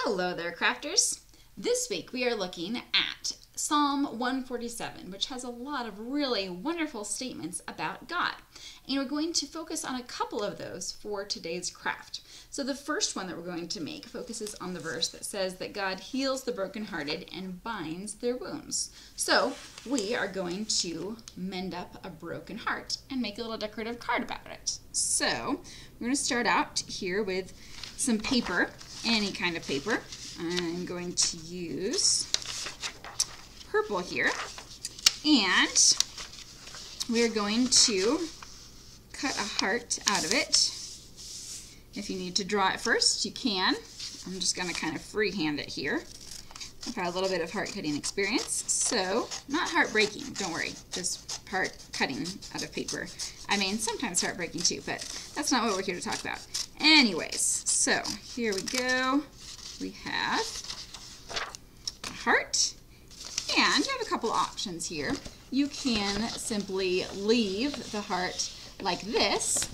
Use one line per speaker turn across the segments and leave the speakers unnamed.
Hello there, crafters. This week we are looking at Psalm 147, which has a lot of really wonderful statements about God. And we're going to focus on a couple of those for today's craft. So the first one that we're going to make focuses on the verse that says that God heals the brokenhearted and binds their wounds. So we are going to mend up a broken heart and make a little decorative card about it. So we're going to start out here with some paper, any kind of paper. I'm going to use purple here, and we're going to cut a heart out of it. If you need to draw it first, you can. I'm just going to kind of freehand it here. I've had a little bit of heart cutting experience, so not heartbreaking, don't worry, just heart cutting out of paper. I mean, sometimes heartbreaking too, but that's not what we're here to talk about. Anyways, so here we go. We have a heart, and you have a couple options here. You can simply leave the heart like this,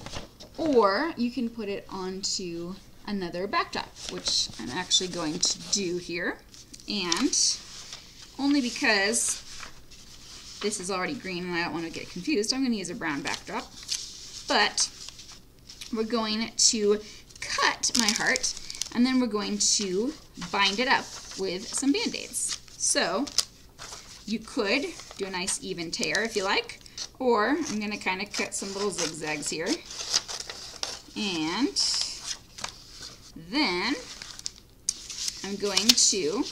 or you can put it onto another backdrop, which I'm actually going to do here. And only because this is already green and I don't want to get confused, I'm going to use a brown backdrop. But we're going to cut my heart, and then we're going to bind it up with some Band-Aids. So you could do a nice even tear if you like, or I'm going to kind of cut some little zigzags here. And then I'm going to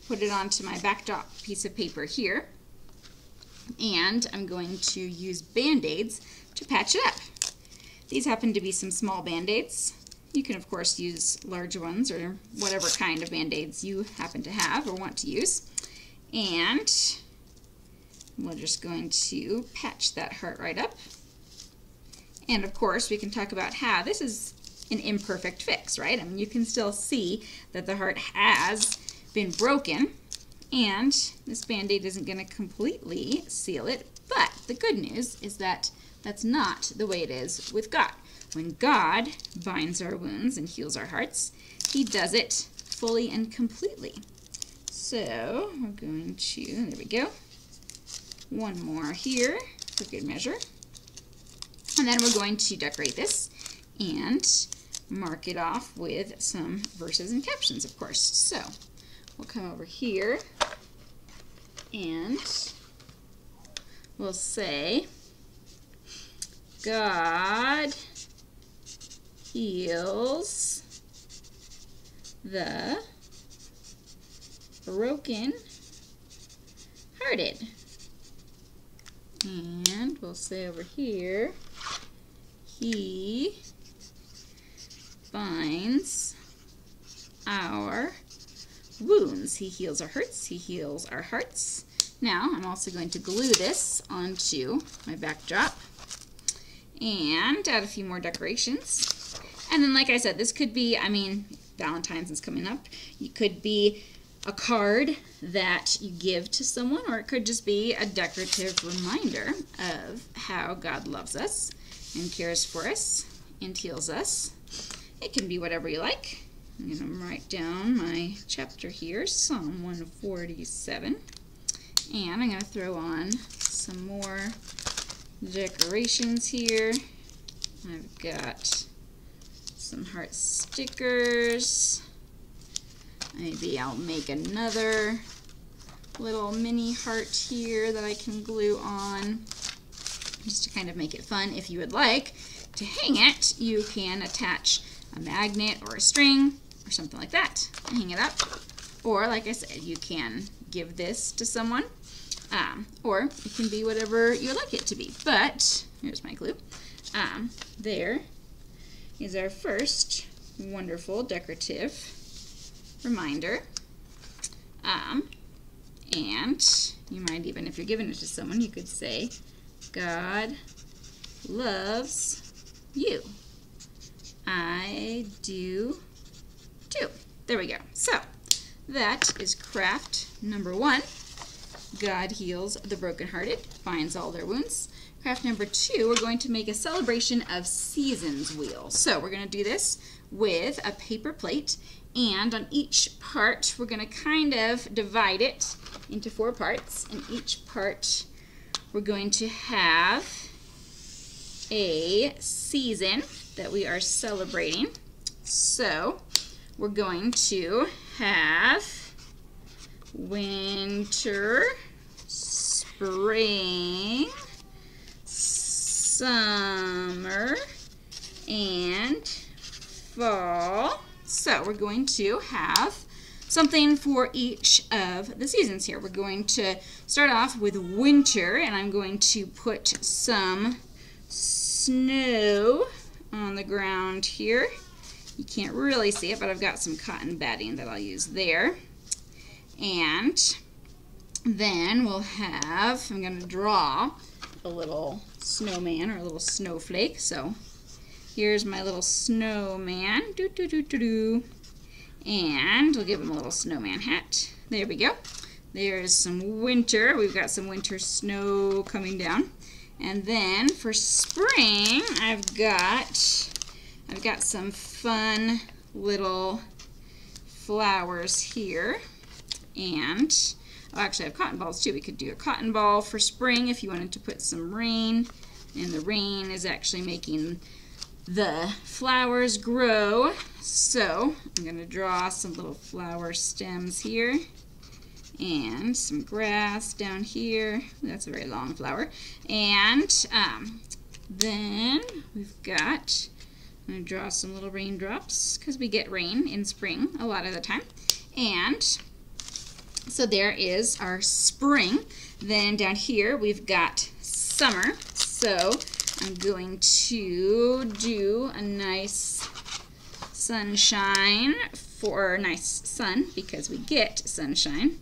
put it onto my backdrop piece of paper here, and I'm going to use Band-Aids to patch it up. These happen to be some small Band-Aids. You can of course use large ones or whatever kind of Band-Aids you happen to have or want to use. And we're just going to patch that heart right up. And of course we can talk about how this is an imperfect fix, right? I mean, you can still see that the heart has been broken, and this Band-Aid isn't going to completely seal it, but the good news is that that's not the way it is with God. When God binds our wounds and heals our hearts, He does it fully and completely. So we're going to, there we go, one more here for good measure, and then we're going to decorate this and mark it off with some verses and captions, of course. So we'll come over here and we'll say, God heals the broken-hearted. And we'll say over here, He binds our wounds. He heals our hurts. He heals our hearts. Now, I'm also going to glue this onto my backdrop and add a few more decorations. And then, like I said, this could be, I mean, Valentine's is coming up. It could be a card that you give to someone, or it could just be a decorative reminder of how God loves us and cares for us and heals us. It can be whatever you like. I'm going to write down my chapter here, Psalm 147, and I'm going to throw on some more decorations here. I've got some heart stickers. Maybe I'll make another little mini heart here that I can glue on, just to kind of make it fun. If you would like to hang it, you can attach a magnet or a string or something like that and hang it up. Or, like I said, you can give this to someone, or it can be whatever you would like it to be. But here's my glue. There is our first wonderful decorative reminder. And you might even, if you're giving it to someone, you could say, God loves you. I do too. There we go. So that is craft number 1. God heals the brokenhearted, binds all their wounds. Craft number 2, we're going to make a celebration of seasons wheel. So we're going to do this with a paper plate, and on each part we're going to kind of divide it into 4 parts, and each part we're going to have a season that we are celebrating. So we're going to have winter, spring, summer, and fall. So we're going to have something for each of the seasons here. We're going to start off with winter, and I'm going to put some snow on the ground here. You can't really see it, but I've got some cotton batting that I'll use there. And then we'll have, I'm going to draw a little snowman or a little snowflake. So here's my little snowman. And we'll give him a little snowman hat. There we go. There's some winter. We've got some winter snow coming down. And then for spring, I've got some fun little flowers here. And oh, actually I have cotton balls too. We could do a cotton ball for spring if you wanted to put some rain. And the rain is actually making the flowers grow. So I'm going to draw some little flower stems here and some grass down here. That's a very long flower. And then we've got, I'm going to draw some little raindrops because we get rain in spring a lot of the time. And so there is our spring. Then down here we've got summer. So I'm going to do a nice sunshine for nice sun because we get sunshine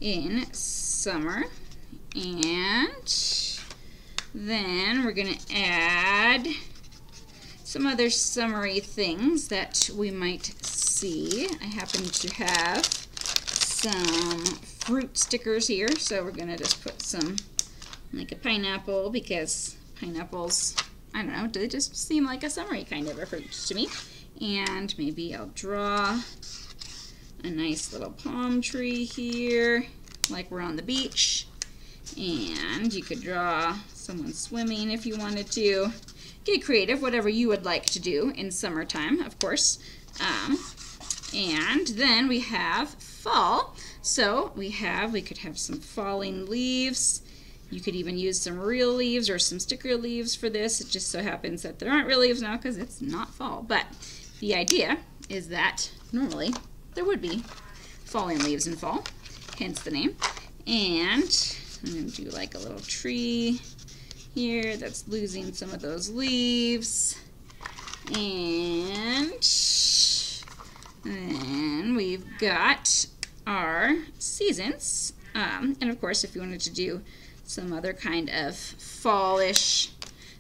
in summer. And then we're going to add some other summery things that we might see. I happen to have some fruit stickers here, so we're going to just put some, like a pineapple, because pineapples, I don't know, they just seem like a summery kind of a fruit to me. And maybe I'll draw a nice little palm tree here, like we're on the beach. And you could draw someone swimming if you wanted to. Get creative, whatever you would like to do in summertime, of course. And then we have fall. So we could have some falling leaves. You could even use some real leaves or some sticker leaves for this. It just so happens that there aren't real leaves now because it's not fall. But the idea is that normally there would be falling leaves in fall, hence the name. And I'm going to do like a little tree here that's losing some of those leaves. And then we've got our seasons. And of course, if you wanted to do some other kind of fallish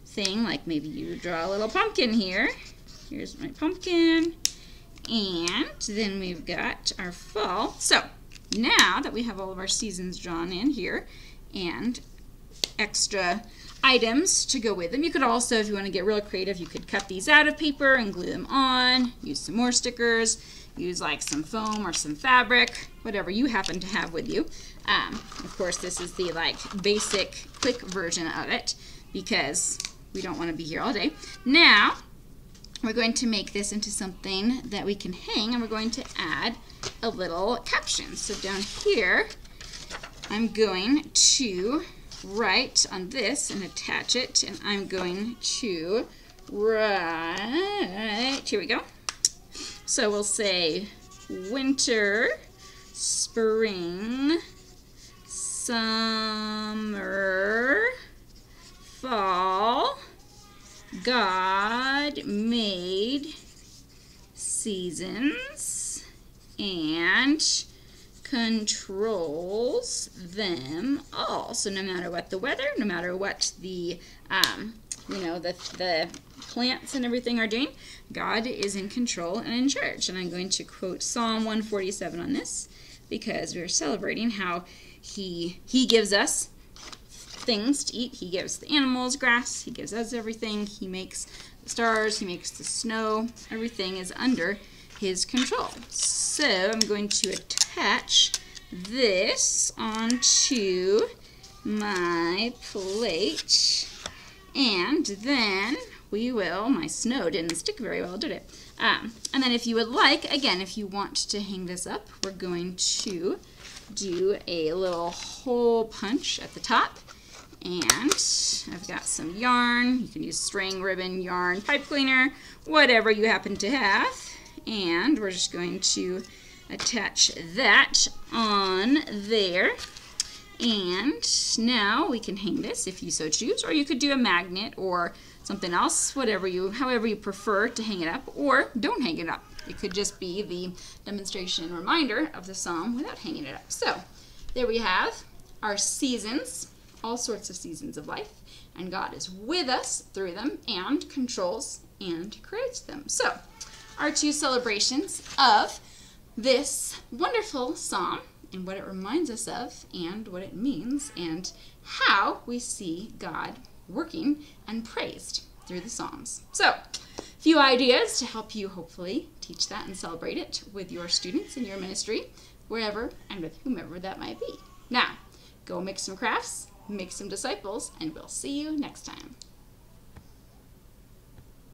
thing, like maybe you draw a little pumpkin here. Here's my pumpkin. And then we've got our fall. So now that we have all of our seasons drawn in here and extra items to go with them, you could also, if you want to get real creative, you could cut these out of paper and glue them on, use some more stickers, use like some foam or some fabric, whatever you happen to have with you. Of course, this is the like basic quick version of it because we don't want to be here all day. Now we're going to make this into something that we can hang, and we're going to add a little caption. So down here I'm going to write on this and attach it, and I'm going to write, here we go. So we'll say winter, spring, summer, fall, God made seasons and controls them all. So no matter what the weather, no matter what the the plants and everything are doing, God is in control and in charge. And I'm going to quote Psalm 147 on this because we're celebrating how he gives us things to eat. He gives the animals grass. He gives us everything. He makes the stars, he makes the snow. Everything is under his control. So I'm going to attach this onto my plate, and then we will, my snow didn't stick very well, did it? And then if you would like, again, if you want to hang this up, we're going to do a little hole punch at the top. And I've got some yarn. You can use string, ribbon, yarn, pipe cleaner, whatever you happen to have. And we're just going to attach that on there. And now we can hang this if you so choose, or you could do a magnet or something else, however you prefer to hang it up, or don't hang it up. It could just be the demonstration reminder of the psalm without hanging it up. So there we have our seasons, all sorts of seasons of life, and God is with us through them and controls and creates them. So our two celebrations of this wonderful psalm and what it reminds us of and what it means and how we see God working and praised through the Psalms. So, a few ideas to help you hopefully teach that and celebrate it with your students in your ministry, wherever and with whomever that might be. Now, go make some crafts, make some disciples, and we'll see you next time.